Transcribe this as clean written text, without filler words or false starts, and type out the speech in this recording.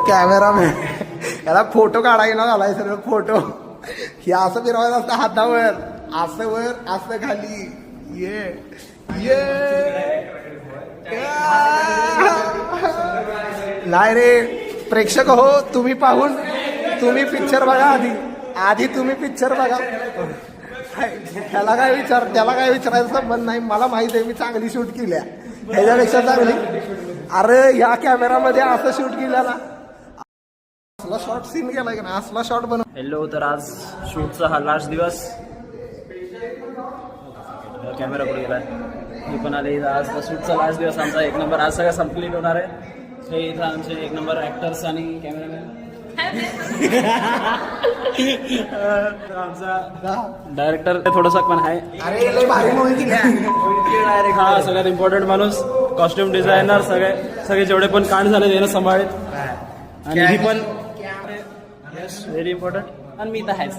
Cameraman याला photo काढायला झालाय सर फोटो. हे असं फिरवायचं असतं हातावर, असं वर असं खाली. ये नाही रे प्रेक्षक हो, तुम्ही पाहून तुम्ही पिक्चर बघा आधी तुम्ही पिक्चर बघा. त्याला काय विचारायचा संबंध नाही. मला माहित आहे मी चांगली शूट केल्या, ह्याच्यापेक्षा चांगली. अरे ह्या कॅमेरामध्ये असं शूट केल्याला असला शॉर्ट सीन केलाय का ना, असला शॉर्ट बनव. हॅलो, तर आज शूटचा हा लास्ट दिवस. कॅमेरा पुढे गेलाय, मी पण आले. आज शूटचा लास्ट दिवस आमचा. एक नंबर आज सगळं कंप्लीट होणार आहे. हे इथं आमचे एक नंबर ऍक्टर्स आणि कॅमेरामॅन. आमचा डायरेक्टर थोडंसं पण आहे. अरे भारी मूवी केली डायरेक्ट हा सगळ्यात इम्पॉर्टंट माणूस. कॉस्ट्युम डिझायनर सगळे जेवढे पण कांड झाले त्यानं सांभाळत. आणि ही पण व्हेरी इम्पॉर्टंट. आणि मी तर आहेच.